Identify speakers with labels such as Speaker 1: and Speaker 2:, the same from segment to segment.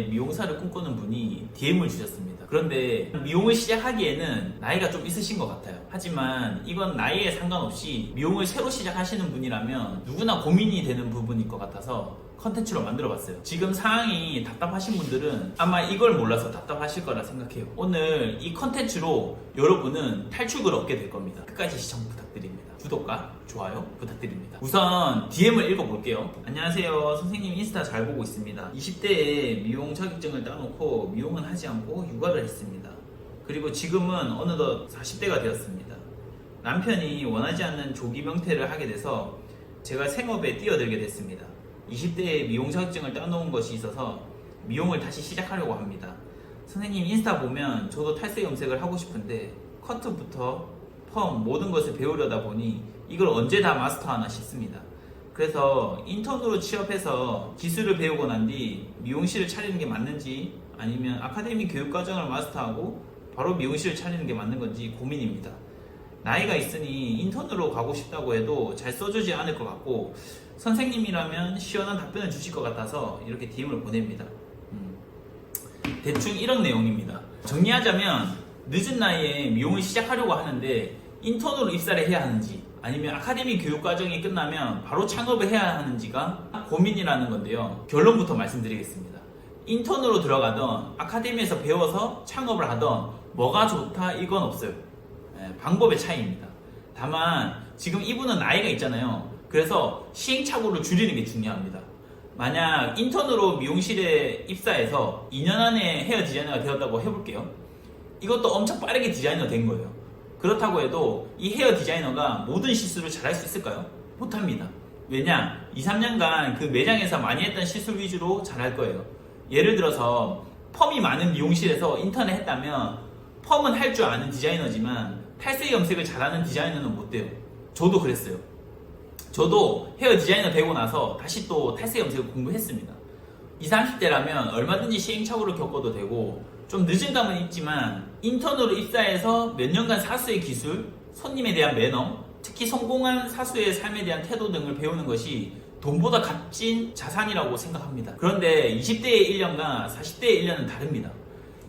Speaker 1: 미용사를 꿈꾸는 분이 DM을 주셨습니다. 그런데 미용을 시작하기에는 나이가 좀 있으신 것 같아요. 하지만 이건 나이에 상관없이 미용을 새로 시작하시는 분이라면 누구나 고민이 되는 부분일 것 같아서 컨텐츠로 만들어봤어요. 지금 상황이 답답하신 분들은 아마 이걸 몰라서 답답하실 거라 생각해요. 오늘 이 컨텐츠로 여러분은 탈출구를 얻게 될 겁니다. 끝까지 시청 부탁드립니다. 구독과 좋아요 부탁드립니다. 우선 DM을 읽어볼게요. 안녕하세요. 선생님 인스타 잘 보고 있습니다. 20대에 미용 자격증을 따놓고 미용은 하지 않고 육아를 했습니다. 그리고 지금은 어느덧 40대가 되었습니다. 남편이 원하지 않는 조기 명퇴를 하게 돼서 제가 생업에 뛰어들게 됐습니다. 20대에 미용 자격증을 따놓은 것이 있어서 미용을 다시 시작하려고 합니다. 선생님 인스타 보면 저도 탈색 염색을 하고 싶은데 커트부터 펌 모든 것을 배우려다 보니 이걸 언제 다 마스터하나 싶습니다. 그래서 인턴으로 취업해서 기술을 배우고 난 뒤 미용실을 차리는 게 맞는지 아니면 아카데미 교육과정을 마스터하고 바로 미용실을 차리는 게 맞는 건지 고민입니다. 나이가 있으니 인턴으로 가고 싶다고 해도 잘 써주지 않을 것 같고 선생님이라면 시원한 답변을 주실 것 같아서 이렇게 DM을 보냅니다. 대충 이런 내용입니다. 정리하자면 늦은 나이에 미용을 시작하려고 하는데 인턴으로 입사를 해야 하는지 아니면 아카데미 교육과정이 끝나면 바로 창업을 해야 하는지가 고민이라는 건데요. 결론부터 말씀드리겠습니다. 인턴으로 들어가던 아카데미에서 배워서 창업을 하던 뭐가 좋다 이건 없어요. 방법의 차이입니다. 다만 지금 이분은 나이가 있잖아요. 그래서 시행착오를 줄이는 게 중요합니다. 만약 인턴으로 미용실에 입사해서 2년 안에 헤어 디자이너가 되었다고 해볼게요. 이것도 엄청 빠르게 디자이너 된 거예요. 그렇다고 해도 이 헤어 디자이너가 모든 실수를 잘할 수 있을까요? 못합니다. 왜냐? 2, 3년간 그 매장에서 많이 했던 실수 위주로 잘할 거예요. 예를 들어서 펌이 많은 미용실에서 인턴을 했다면 펌은 할 줄 아는 디자이너지만 탈색 염색을 잘하는 디자이너는 못 돼요. 저도 그랬어요. 저도 헤어 디자이너 되고 나서 다시 또 탈색 염색을 공부했습니다. 20, 30대라면 얼마든지 시행착오를 겪어도 되고 좀 늦은 감은 있지만 인턴으로 입사해서 몇 년간 사수의 기술, 손님에 대한 매너, 특히 성공한 사수의 삶에 대한 태도 등을 배우는 것이 돈보다 값진 자산이라고 생각합니다. 그런데 20대의 1년과 40대의 1년은 다릅니다.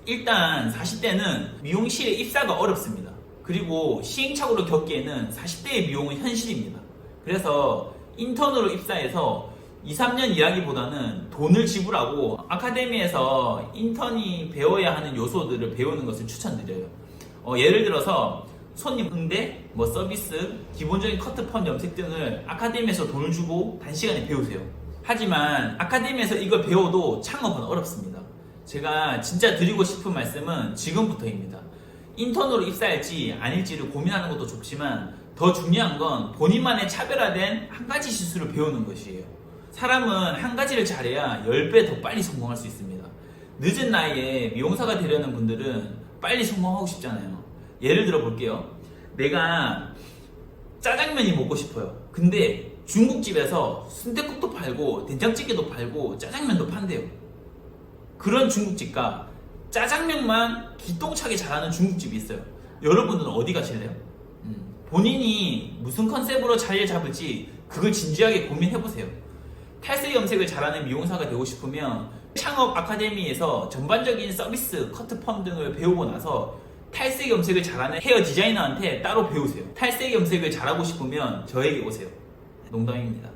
Speaker 1: 일단 40대는 미용실에 입사가 어렵습니다. 그리고 시행착오를 겪기에는 40대의 미용은 현실입니다. 그래서 인턴으로 입사해서 2, 3년 일하기보다는 돈을 지불하고 아카데미에서 인턴이 배워야 하는 요소들을 배우는 것을 추천드려요. 예를 들어서 손님 응대, 서비스, 기본적인 커트, 펌, 염색 등을 아카데미에서 돈을 주고 단시간에 배우세요. 하지만 아카데미에서 이걸 배워도 창업은 어렵습니다. 제가 진짜 드리고 싶은 말씀은 지금부터입니다. 인턴으로 입사할지 아닐지를 고민하는 것도 좋지만 더 중요한 건 본인만의 차별화된 한 가지 실수를 배우는 것이에요. 사람은 한 가지를 잘해야 10배 더 빨리 성공할 수 있습니다. 늦은 나이에 미용사가 되려는 분들은 빨리 성공하고 싶잖아요. 예를 들어 볼게요. 내가 짜장면이 먹고 싶어요. 근데 중국집에서 순댓국도 팔고 된장찌개도 팔고 짜장면도 판대요. 그런 중국집과 짜장면만 기똥차게 잘하는 중국집이 있어요. 여러분은 어디 가실래요? 본인이 무슨 컨셉으로 자리를 잡을지 그걸 진지하게 고민해보세요. 탈색 염색을 잘하는 미용사가 되고 싶으면 창업 아카데미에서 전반적인 서비스, 커트, 펌 등을 배우고 나서 탈색 염색을 잘하는 헤어 디자이너한테 따로 배우세요. 탈색 염색을 잘하고 싶으면 저에게 오세요. 농담입니다.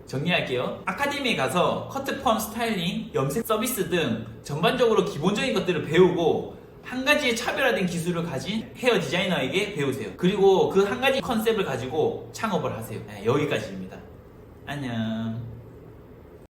Speaker 1: 정리할게요. 아카데미에 가서 커트, 펌, 스타일링, 염색 서비스 등 전반적으로 기본적인 것들을 배우고 한 가지의 차별화된 기술을 가진 헤어 디자이너에게 배우세요. 그리고 그 한 가지 컨셉을 가지고 창업을 하세요. 여기까지입니다. 안녕.